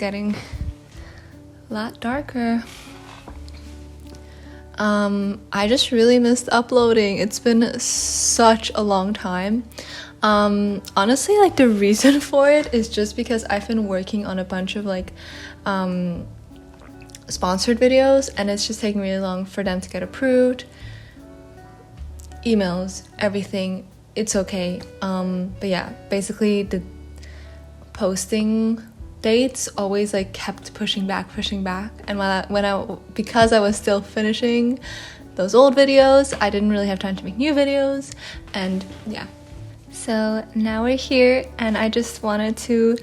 getting a lot darker. I just really missed uploading. It's been such a long time. Honestly, like the reason for it is just because I've been working on a bunch of like sponsored videos, and it's just taking really long for them to get approved. Emails, everything, it's okay. But yeah, basically the posting dates always like kept pushing back, and because I was still finishing those old videos, I didn't really have time to make new videos. And yeah, so now we're here, and I just wanted to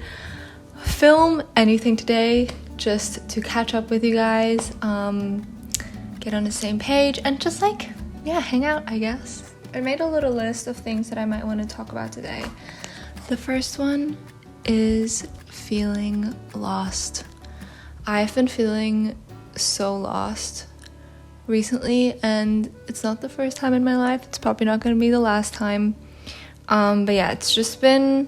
film anything today just to catch up with you guys, get on the same page, and just like, yeah, hang out, I guess. I made a little list of things that I might want to talk about today. The first one is feeling lost. I've been feeling so lost recently, and it's not the first time in my life. It's probably not going to be the last time. But yeah, it's just been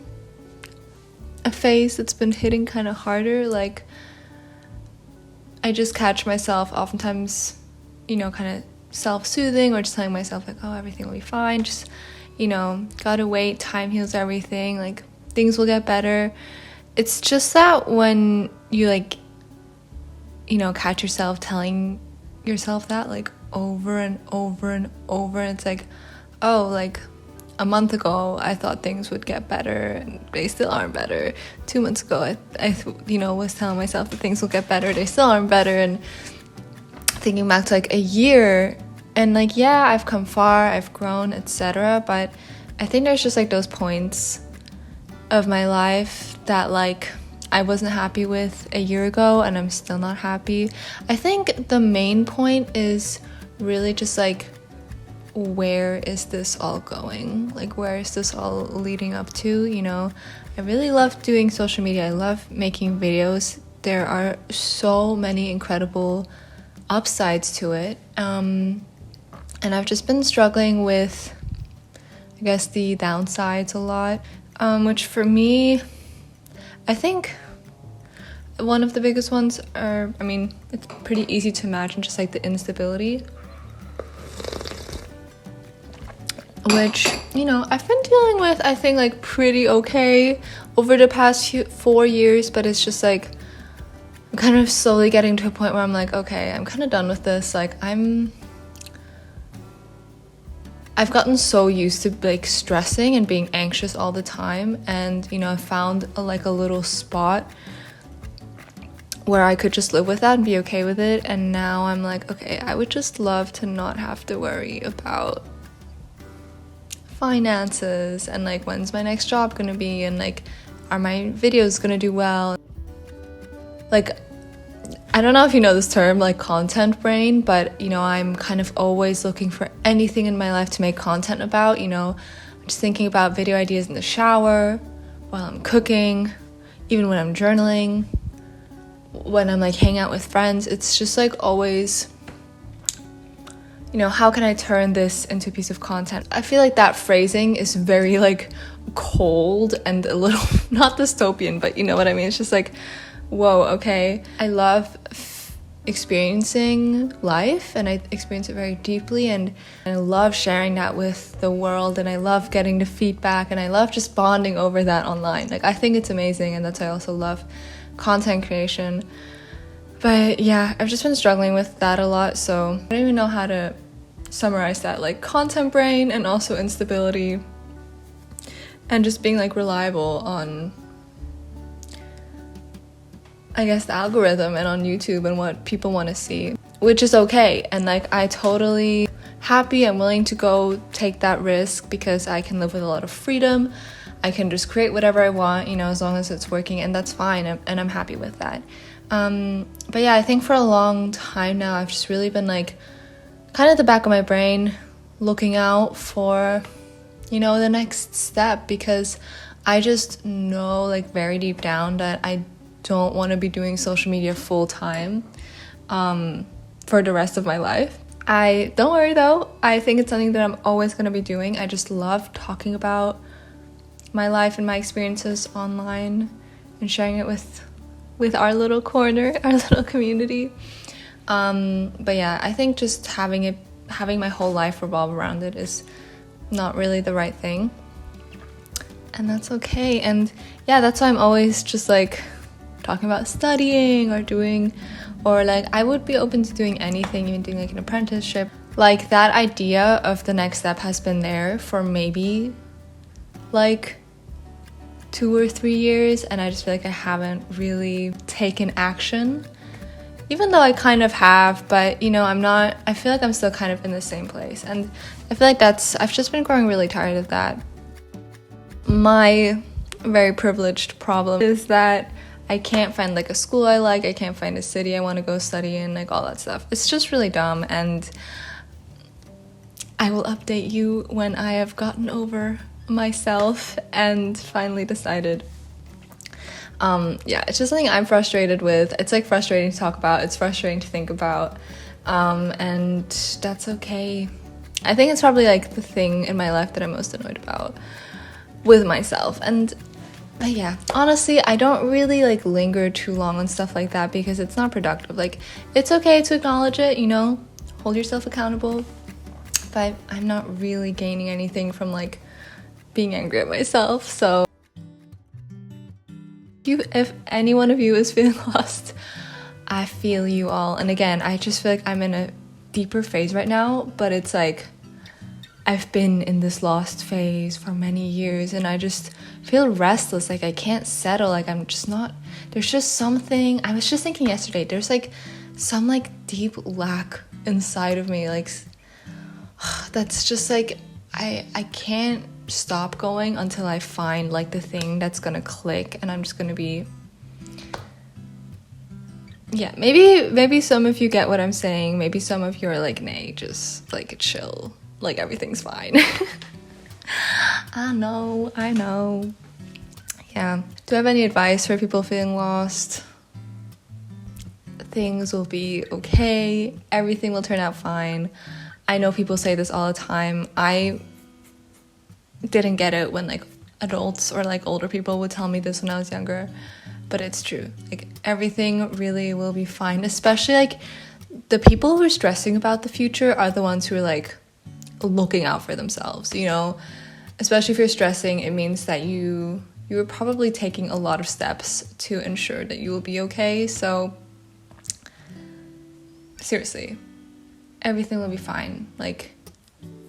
a phase that's been hitting kind of harder. Like, I just catch myself oftentimes, kind of self-soothing, or just telling myself like, oh, everything will be fine. Just, gotta wait. Time heals everything. Like, things will get better. It's just that when you catch yourself telling yourself that like over and over and over, and it's like, oh, like a month ago I thought things would get better and they still aren't better. 2 months ago I was telling myself that things will get better, they still aren't better. And thinking back to like a year, and like, yeah, I've come far, I've grown, etc. But I think there's just like those points of my life that like I wasn't happy with a year ago, and I'm still not happy. I think the main point is really just like, where is this all going? Like, where is this all leading up to? I really love doing social media. I love making videos. There are so many incredible upsides to it. And I've just been struggling with, I guess, the downsides a lot. Which for me, I think one of the biggest ones are, it's pretty easy to imagine, just like the instability. Which, I've been dealing with, I think, like pretty okay over the past 4 years, but it's just like, I'm kind of slowly getting to a point where I'm like, okay, I'm kind of done with this. Like, I've gotten so used to like stressing and being anxious all the time, and I found a little spot where I could just live with that and be okay with it. And now I'm like, okay, I would just love to not have to worry about finances and like, when's my next job gonna be, and like, are my videos gonna do well. Like, I don't know if you know this term, like content brain, but I'm kind of always looking for anything in my life to make content about. I'm just thinking about video ideas in the shower, while I'm cooking, even when I'm journaling, when I'm like hanging out with friends. It's just like always, how can I turn this into a piece of content? I feel like that phrasing is very like cold and a little not dystopian, but you know what I mean. It's just like, whoa, okay. I love experiencing life, and I experience it very deeply, and I love sharing that with the world, and I love getting the feedback, and I love just bonding over that online. Like, I think it's amazing, and that's why I also love content creation. But yeah, I've just been struggling with that a lot, so I don't even know how to summarize that. Like, content brain and also instability, and just being like reliable on, I guess, the algorithm and on YouTube and what people want to see, which is okay. And like, I totally happy and willing to go take that risk, because I can live with a lot of freedom. I can just create whatever I want, as long as it's working, and that's fine, and I'm happy with that. But yeah, I think for a long time now, I've just really been like, kind of at the back of my brain, looking out for, the next step, because I just know, like, very deep down that I don't want to be doing social media full time for the rest of my life. Don't worry though, I think it's something that I'm always going to be doing. I just love talking about my life and my experiences online and sharing it with with our little corner, our little community. But yeah, I think just having my whole life revolve around it is not really the right thing. And that's okay. And yeah, that's why I'm always just like talking about studying or like I would be open to doing anything, even doing like an apprenticeship. Like that idea of the next step has been there for maybe like 2 or 3 years, and I just feel like I haven't really taken action, even though I kind of have. But you know, I feel like I'm still kind of in the same place, and I feel like I've just been growing really tired of that. My very privileged problem is that I can't find like a school I like, I can't find a city I want to go study in, like all that stuff. It's just really dumb, and I will update you when I have gotten over myself and finally decided. Yeah, it's just something I'm frustrated with. It's like frustrating to talk about, it's frustrating to think about, and that's okay. I think it's probably like the thing in my life that I'm most annoyed about with myself. But yeah, honestly, I don't really like linger too long on stuff like that because it's not productive. Like, it's okay to acknowledge it, you know, hold yourself accountable, but I'm not really gaining anything from like being angry at myself. So if any one of you is feeling lost, I feel you all. And again, I just feel like I'm in a deeper phase right now, but it's like I've been in this lost phase for many years, and I just feel restless. Like I can't settle. Like I'm just not, there's just something. I was just thinking yesterday, there's like some like deep lack inside of me, like that's just like I can't stop going until I find like the thing that's gonna click, and I'm just gonna be, yeah, maybe some of you get what I'm saying. Maybe some of you are like, nay, just like chill, like everything's fine. I know. Yeah. Do I have any advice for people feeling lost? Things will be okay. Everything will turn out fine. I know people say this all the time. I didn't get it when like adults or like older people would tell me this when I was younger, but it's true. Like everything really will be fine. Especially like the people who are stressing about the future are the ones who are like looking out for themselves, you know? Especially if you're stressing, it means that you are probably taking a lot of steps to ensure that you will be okay. So seriously, everything will be fine. Like,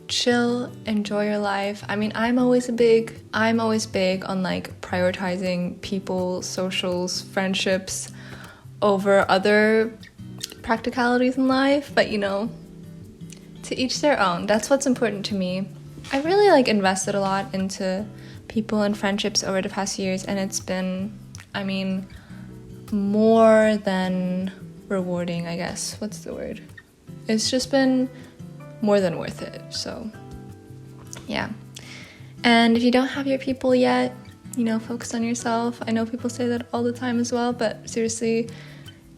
chill, enjoy your life. I mean, I'm always big on like prioritizing people, socials, friendships over other practicalities in life, but you know, to each their own. That's what's important to me. I really like invested a lot into people and friendships over the past years, and it's been, I mean, more than rewarding, I guess. What's the word? It's just been more than worth it. So yeah. And if you don't have your people yet, you know, focus on yourself. I know people say that all the time as well, but seriously,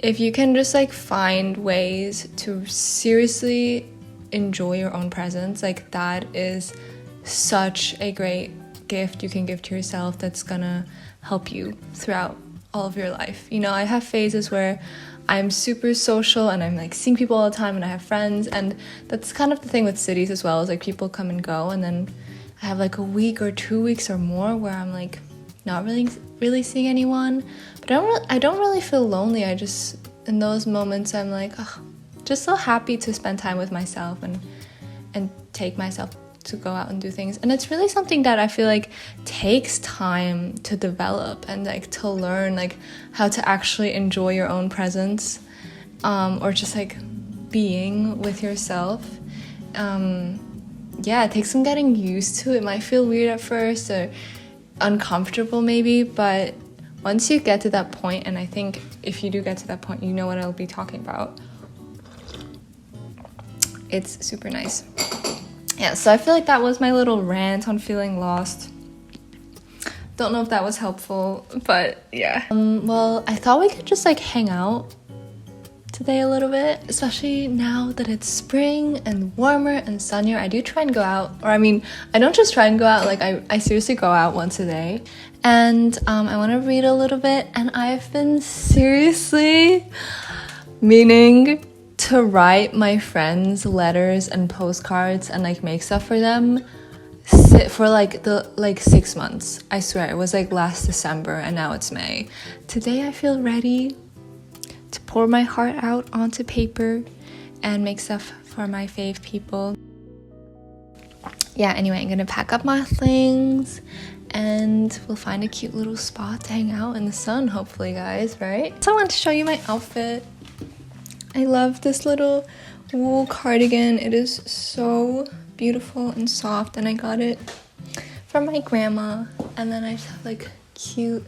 if you can just like find ways to seriously enjoy your own presence, like that is such a great gift you can give to yourself that's gonna help you throughout all of your life. You know, I have phases where I'm super social and I'm like seeing people all the time and I have friends, and that's kind of the thing with cities as well, is like people come and go, and then I have like a week or 2 weeks or more where I'm like not really seeing anyone, but I don't really feel lonely. I just, in those moments, I'm like, oh, just so happy to spend time with myself and take myself to go out and do things. And it's really something that I feel like takes time to develop and like to learn like how to actually enjoy your own presence, or just like being with yourself. Yeah, it takes some getting used to. It might feel weird at first or uncomfortable maybe, but once you get to that point, and I think if you do get to that point, you know what I'll be talking about. It's super nice. Yeah, so I feel like that was my little rant on feeling lost. Don't know if that was helpful, but yeah. Well, I thought we could just like hang out today a little bit, especially now that it's spring and warmer and sunnier. I do try and go out, or I mean, I don't just try and go out, like I seriously go out once a day. And I want to read a little bit, and I've been seriously meaning to write my friends letters and postcards and like make stuff for them for like 6 months. I swear, it was like last December and now it's May. Today I feel ready to pour my heart out onto paper and make stuff for my fave people. Yeah, anyway, I'm gonna pack up my things and we'll find a cute little spot to hang out in the sun, hopefully, guys, right? So I want to show you my outfit. I love this little wool cardigan. It is so beautiful and soft, and I got it from my grandma. And then I just have like cute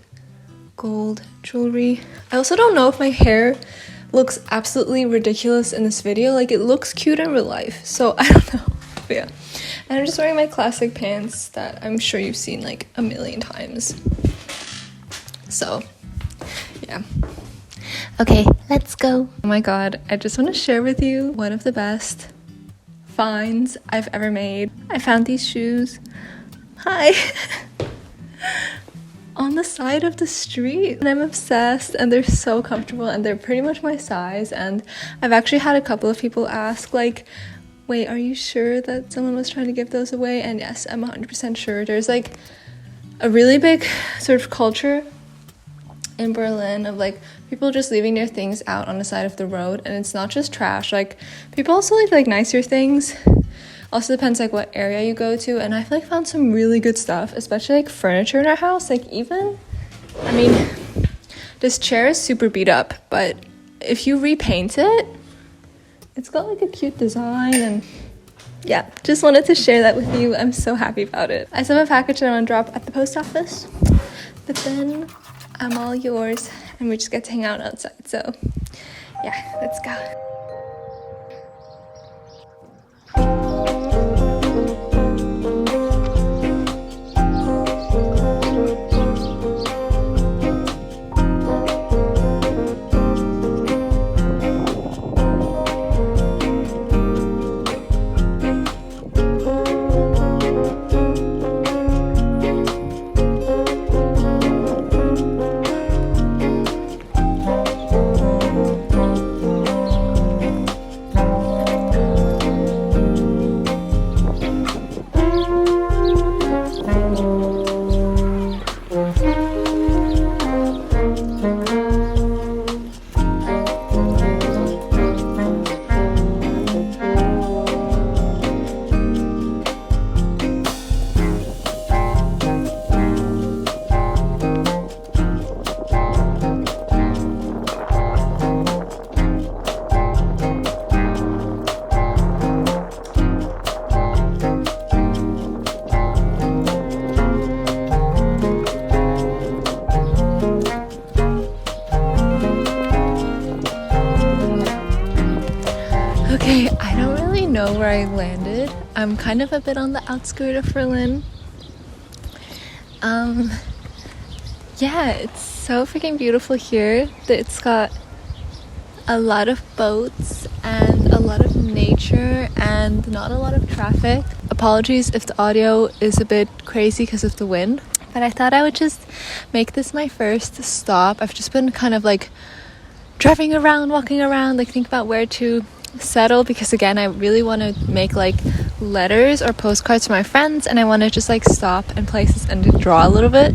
gold jewelry. I also don't know if my hair looks absolutely ridiculous in this video. Like, it looks cute in real life, so I don't know. But yeah, and I'm just wearing my classic pants that I'm sure you've seen like a million times. So yeah. Okay, let's go. Oh my god, I just want to share with you one of the best finds I've ever made. I found these shoes. Hi. On the side of the street, and I'm obsessed, and they're so comfortable, and they're pretty much my size. And I've actually had a couple of people ask, like, wait, are you sure that someone was trying to give those away? And yes, I'm 100% sure. There's like a really big sort of culture in Berlin of like people just leaving their things out on the side of the road, and it's not just trash. Like, people also leave like nicer things. Also depends like what area you go to, and I've like found some really good stuff, especially like furniture in our house. Like, even, I mean, this chair is super beat up, but if you repaint it, it's got like a cute design. And yeah, just wanted to share that with you. I'm so happy about it. I still have a package that I want to drop at the post office, but then I'm all yours and we just get to hang out outside. So yeah, let's go. Okay, I don't really know where I landed. I'm kind of a bit on the outskirts of Berlin. Yeah, it's so freaking beautiful here. It's got a lot of boats and a lot of nature and not a lot of traffic. Apologies if the audio is a bit crazy because of the wind, but I thought I would just make this my first stop. I've just been kind of like driving around, walking around, like think about where to settle, because again, I really want to make like letters or postcards for my friends, and I want to just like stop in places and draw a little bit.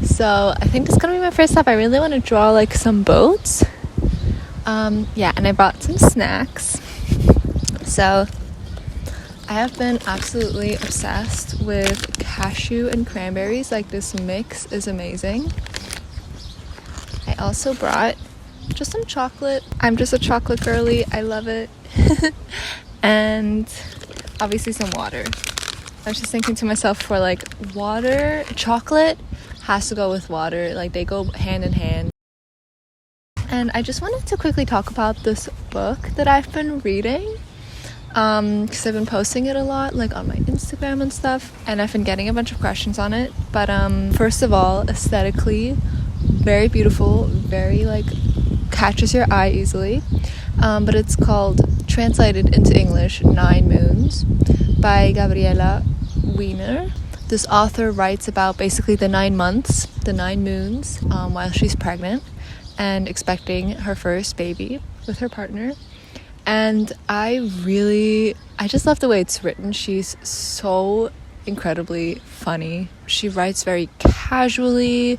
So I think this is gonna be my first stop. I really want to draw like some boats. Yeah, and I brought some snacks. So I have been absolutely obsessed with cashew and cranberries. Like, this mix is amazing. I also brought just some chocolate. I'm just a chocolate girly. I love it. And obviously some water. I was just thinking to myself, for like water, chocolate has to go with water. Like, they go hand in hand. And I just wanted to quickly talk about this book that I've been reading, because I've been posting it a lot, like on my Instagram and stuff, and I've been getting a bunch of questions on it. But first of all, aesthetically very beautiful, very like catches your eye easily. but it's called, translated into English, 9 Moons by Gabriela Wiener. This author writes about basically the 9 months, the 9 moons, while she's pregnant and expecting her first baby with her partner. And I just love the way it's written. She's so incredibly funny. She writes very casually,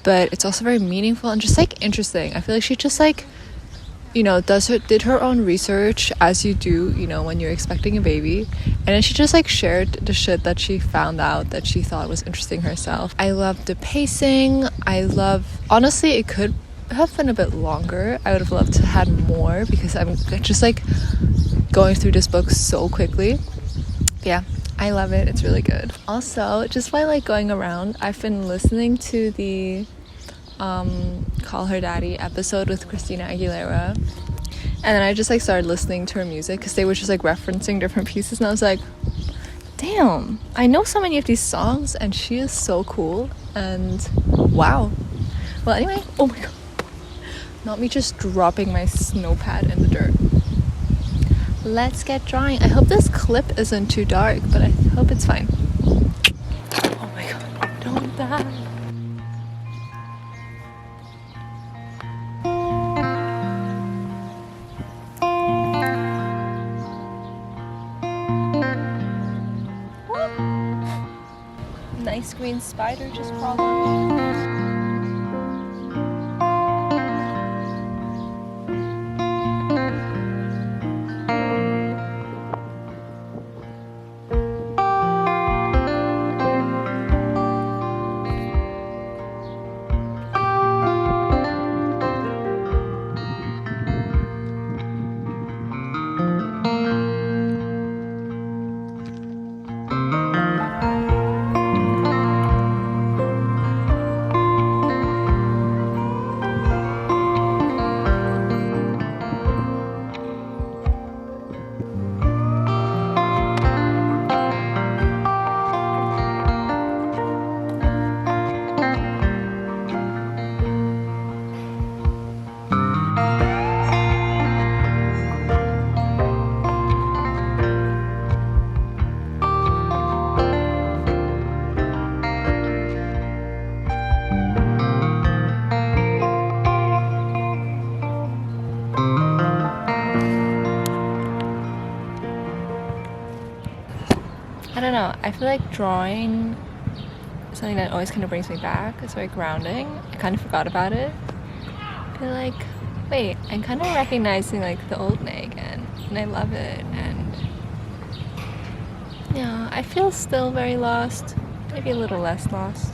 but it's also very meaningful and just like interesting. I feel like she just like, you know, did her own research, as you do, you know, when you're expecting a baby, and then she just like shared the shit that she found out that she thought was interesting herself. I love the pacing. Honestly, it could have been a bit longer. I would have loved to had more because I'm just like going through this book so quickly. But yeah, I love it. It's really good. Also, just while like going around, I've been listening to the Call Her Daddy episode with Christina Aguilera, and then I just like started listening to her music because they were just like referencing different pieces, and I was like, damn, I know so many of these songs and she is so cool. And wow. Well, anyway, oh my god, not me just dropping my snow pad in the dirt. Let's get drawing. I hope this clip isn't too dark, but I hope it's fine. Oh my god, don't die. Nice green spider just crawled on me. I don't know, I feel like drawing is something that always kind of brings me back. It's very grounding. I kind of forgot about it. I feel like, wait, I'm kind of recognizing like the old me again, and I love it. And yeah, I feel still very lost, maybe a little less lost.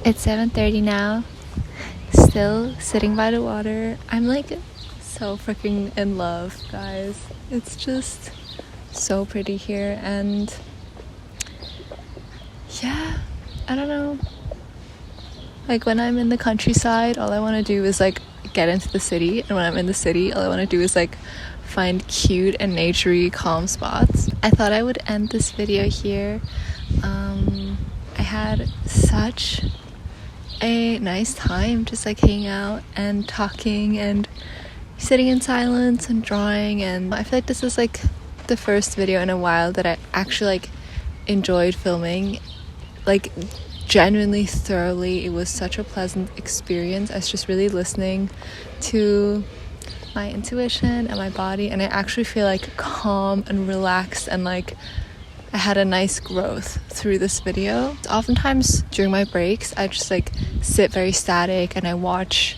It's 7:30 now, still sitting by the water. I'm like so freaking in love, guys. It's just so pretty here, and yeah, I don't know, like when I'm in the countryside, all I want to do is like get into the city, and when I'm in the city, all I want to do is like find cute and naturey calm spots. I thought I would end this video here. I had such a nice time just like hanging out and talking and sitting in silence and drawing, and I feel like this is like the first video in a while that I actually like enjoyed filming, like genuinely thoroughly. It was such a pleasant experience. I was just really listening to my intuition and my body, and I actually feel like calm and relaxed, and like I had a nice growth through this video. Oftentimes during my breaks, I just like sit very static and I watch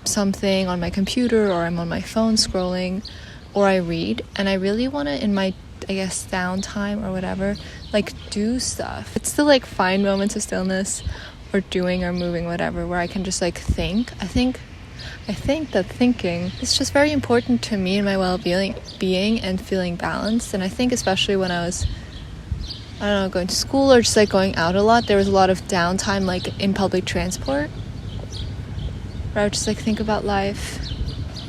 something on my computer, or I'm on my phone scrolling. or I read, and I really want to, in my, I guess, downtime or whatever, like do stuff. It's still like find moments of stillness or doing or moving, whatever, where I can just like think. I think that thinking is just very important to me and my well-being and feeling balanced. And I think especially when I was, I don't know, going to school or just like going out a lot, there was a lot of downtime like in public transport, where I would just like think about life,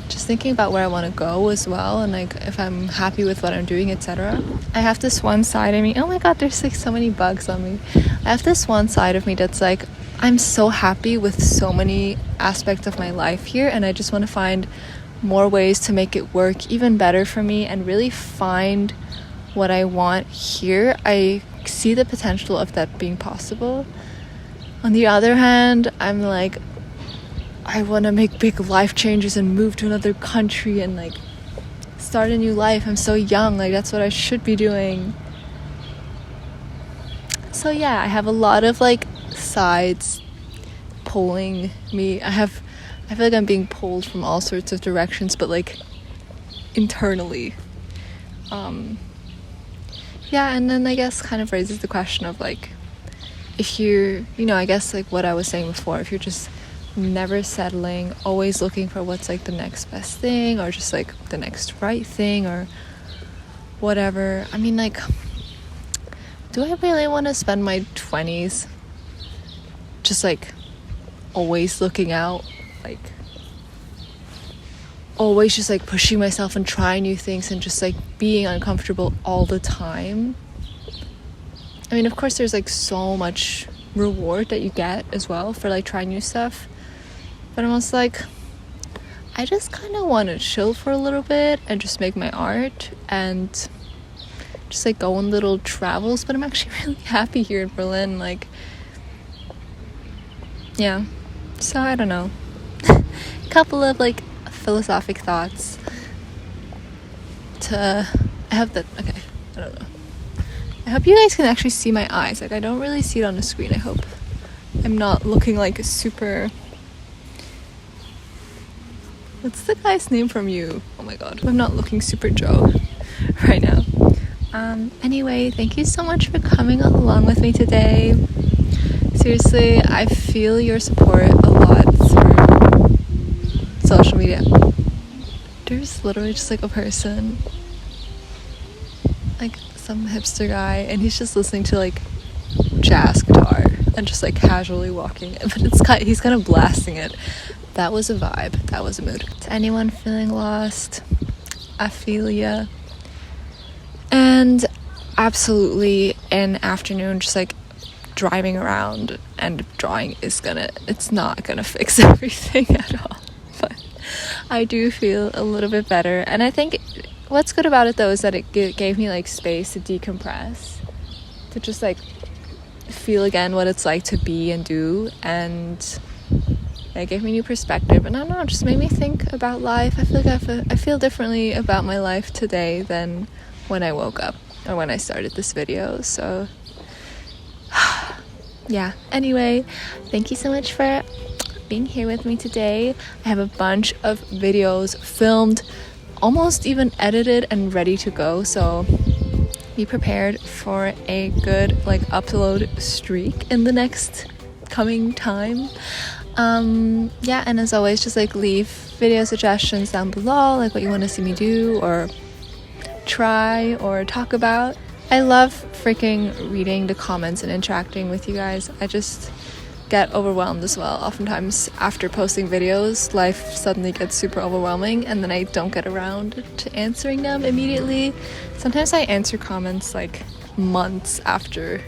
just thinking about where I want to go as well, and like if I'm happy with what I'm doing, etc. I have this one side of me, oh my god, there's like so many bugs on me. I have this one side of me that's like, I'm so happy with so many aspects of my life here, and I just want to find more ways to make it work even better for me and really find what I want here. I see the potential of that being possible. On the other hand, I'm like, I want to make big life changes and move to another country and like start a new life. I'm so young, like that's what I should be doing. So yeah, I have a lot of like sides pulling me. I feel like I'm being pulled from all sorts of directions, but like internally. Yeah, and then I guess kind of raises the question of like, if you're, you know, I guess like what I was saying before, if you're just never settling, always looking for what's like the next best thing or just like the next right thing or whatever. I mean, like, do I really want to spend my 20s just like always looking out, like always just like pushing myself and trying new things and just like being uncomfortable all the time? I mean, of course there's like so much reward that you get as well for like trying new stuff, but I'm also like, I just kind of want to chill for a little bit and just make my art and just like go on little travels. But I'm actually really happy here in Berlin, like, yeah. So I don't know. A couple of like philosophic thoughts I don't know. I hope you guys can actually see my eyes. Like, I don't really see it on the screen. I hope I'm not looking like a super... What's the guy's name from You? Oh my god. I'm not looking super Joe right now. Anyway, thank you so much for coming along with me today. Seriously, I feel your support a lot through social media. There's literally just like a person, like some hipster guy, and he's just listening to like jazz guitar and just like casually walking, but he's kind of blasting it. That was a vibe. That was a mood. To anyone feeling lost, I feel ya. And absolutely an afternoon just like driving around and drawing it's not gonna fix everything at all, but I do feel a little bit better. And I think what's good about it though is that it gave me like space to decompress, to just like feel again what it's like to be and do, and it gave me new perspective. And I don't know, it just made me think about life. I feel like I feel differently about my life today than when I woke up or when I started this video. So yeah, anyway, thank you so much for being here with me today. I have a bunch of videos filmed, almost even edited and ready to go, so be prepared for a good like upload streak in the next coming time. Yeah, and as always, just like leave video suggestions down below, like what you want to see me do or try or talk about. I love freaking reading the comments and interacting with you guys. I just get overwhelmed as well. Oftentimes after posting videos, life suddenly gets super overwhelming and then I don't get around to answering them immediately. Sometimes I answer comments like months after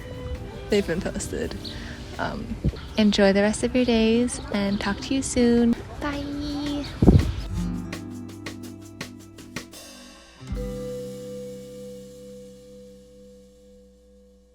they've been posted. Enjoy the rest of your days and talk to you soon.